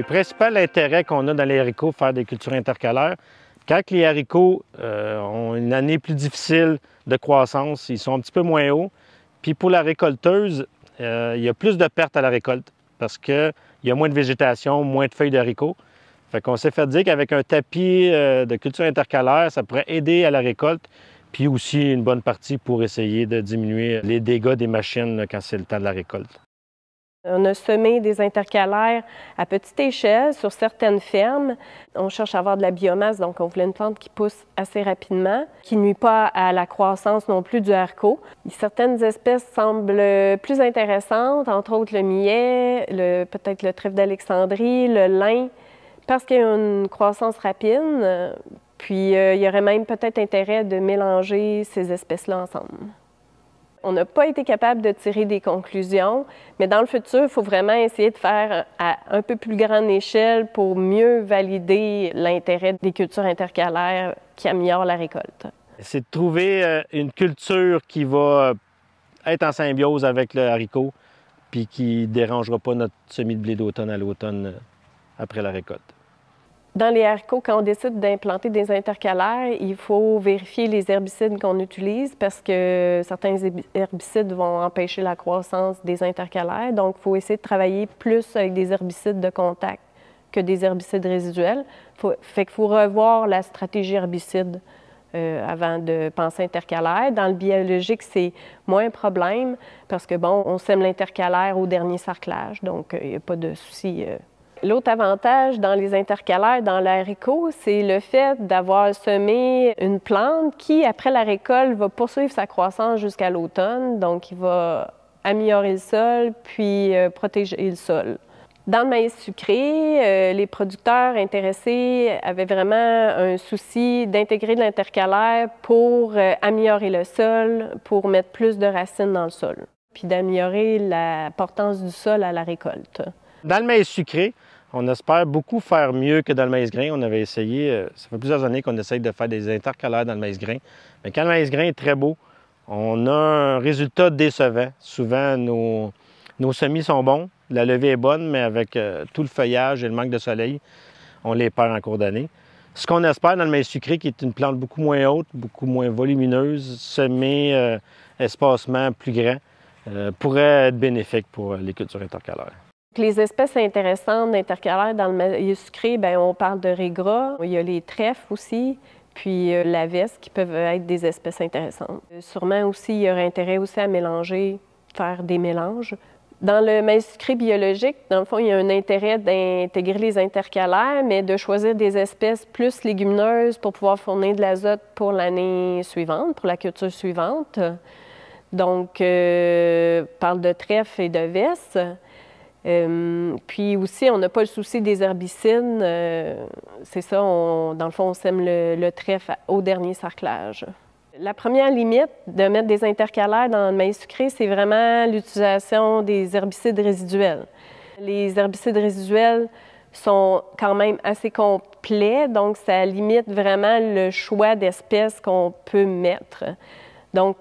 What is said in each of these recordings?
principal intérêt qu'on a dans les haricots, faire des cultures intercalaires, quand les haricots ont une année plus difficile de croissance, ils sont un petit peu moins hauts. Puis pour la récolteuse, il y a plus de pertes à la récolte parce qu'il y a moins de végétation, moins de feuilles d'haricots. Fait qu'on s'est fait dire qu'avec un tapis de culture intercalaire, ça pourrait aider à la récolte, puis aussi une bonne partie pour essayer de diminuer les dégâts des machines quand c'est le temps de la récolte. On a semé des intercalaires à petite échelle sur certaines fermes. On cherche à avoir de la biomasse, donc on voulait une plante qui pousse assez rapidement, qui ne nuit pas à la croissance non plus du haricot. Certaines espèces semblent plus intéressantes, entre autres le millet, peut-être le trèfle d'Alexandrie, le lin, parce qu'il y a une croissance rapide. Puis il y aurait même peut-être intérêt de mélanger ces espèces-là ensemble. On n'a pas été capable de tirer des conclusions, mais dans le futur, il faut vraiment essayer de faire à un peu plus grande échelle pour mieux valider l'intérêt des cultures intercalaires qui améliorent la récolte. C'est de trouver une culture qui va être en symbiose avec le haricot, puis qui ne dérangera pas notre semis de blé d'automne à l'automne après la récolte. Dans les haricots, quand on décide d'implanter des intercalaires, il faut vérifier les herbicides qu'on utilise parce que certains herbicides vont empêcher la croissance des intercalaires. Donc, il faut essayer de travailler plus avec des herbicides de contact que des herbicides résiduels. Fait qu'il faut revoir la stratégie herbicide avant de penser intercalaire. Dans le biologique, c'est moins un problème parce que, bon, on sème l'intercalaire au dernier sarclage, donc il n'y a pas de souci. L'autre avantage dans les intercalaires, dans l'haricot, c'est le fait d'avoir semé une plante qui, après la récolte, va poursuivre sa croissance jusqu'à l'automne. Donc, il va améliorer le sol, puis protéger le sol. Dans le maïs sucré, les producteurs intéressés avaient vraiment un souci d'intégrer de l'intercalaire pour améliorer le sol, pour mettre plus de racines dans le sol, puis d'améliorer la portance du sol à la récolte. Dans le maïs sucré, on espère beaucoup faire mieux que dans le maïs grain. On avait essayé, ça fait plusieurs années qu'on essaye de faire des intercalaires dans le maïs grain. Mais quand le maïs grain est très beau, on a un résultat décevant. Souvent, nos semis sont bons, la levée est bonne, mais avec tout le feuillage et le manque de soleil, on les perd en cours d'année. Ce qu'on espère dans le maïs sucré, qui est une plante beaucoup moins haute, beaucoup moins volumineuse, semée, espacement plus grand, pourrait être bénéfique pour les cultures intercalaires. Les espèces intéressantes d'intercalaires dans le maïs sucré, bien, on parle de régras, il y a les trèfles aussi, puis la veste qui peuvent être des espèces intéressantes. Sûrement aussi, il y aurait intérêt aussi à mélanger, faire des mélanges. Dans le maïs sucré biologique, dans le fond, il y a un intérêt d'intégrer les intercalaires, mais de choisir des espèces plus légumineuses pour pouvoir fournir de l'azote pour l'année suivante, pour la culture suivante. Donc, on parle de trèfle et de veste. Puis aussi, on n'a pas le souci des herbicides. C'est ça, dans le fond, on sème le trèfle au dernier sarclage. La première limite de mettre des intercalaires dans le maïs sucré, c'est vraiment l'utilisation des herbicides résiduels. Les herbicides résiduels sont quand même assez complets, donc ça limite vraiment le choix d'espèces qu'on peut mettre. Donc,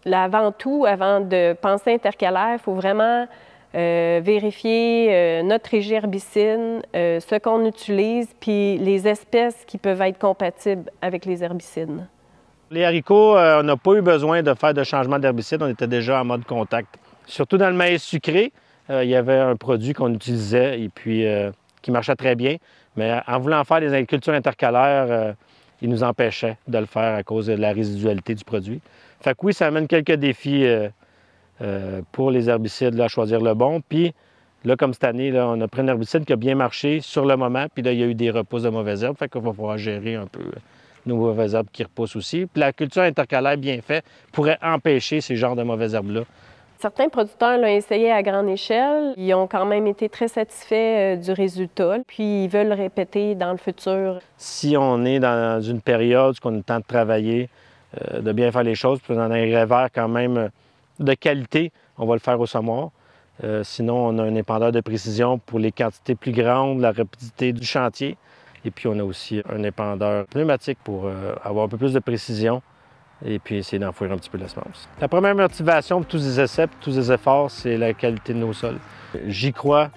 là, avant tout, avant de penser intercalaire, il faut vraiment vérifier notre régie herbicide, ce qu'on utilise, puis les espèces qui peuvent être compatibles avec les herbicides. Les haricots, on n'a pas eu besoin de faire de changement d'herbicide, on était déjà en mode contact. Surtout dans le maïs sucré, il y avait un produit qu'on utilisait et puis qui marchait très bien, mais en voulant faire des cultures intercalaires, il nous empêchait de le faire à cause de la résidualité du produit. Fait que oui, ça amène quelques défis pour les herbicides, là, à choisir le bon. Puis là, comme cette année, là, on a pris un herbicide qui a bien marché sur le moment, puis là, il y a eu des repousses de mauvaises herbes, fait qu'il va falloir gérer un peu nos mauvaises herbes qui repoussent aussi. Puis la culture intercalaire bien faite pourrait empêcher ces genres de mauvaises herbes-là. Certains producteurs l'ont essayé à grande échelle. Ils ont quand même été très satisfaits du résultat, puis ils veulent le répéter dans le futur. Si on est dans une période où on a le temps de travailler, de bien faire les choses, puis dans un revers quand même de qualité, on va le faire au semoir. Sinon, on a un épandeur de précision pour les quantités plus grandes, la rapidité du chantier. Et puis, on a aussi un épandeur pneumatique pour avoir un peu plus de précision et puis essayer d'enfouir un petit peu la semence. La première motivation pour tous ces essais, pour tous ces efforts, c'est la qualité de nos sols. J'y crois,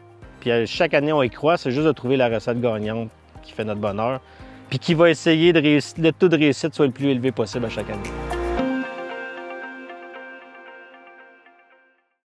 Puis chaque année, on y croit. C'est juste de trouver la recette gagnante qui fait notre bonheur. Puis qui va essayer le taux de réussite soit le plus élevé possible à chaque année.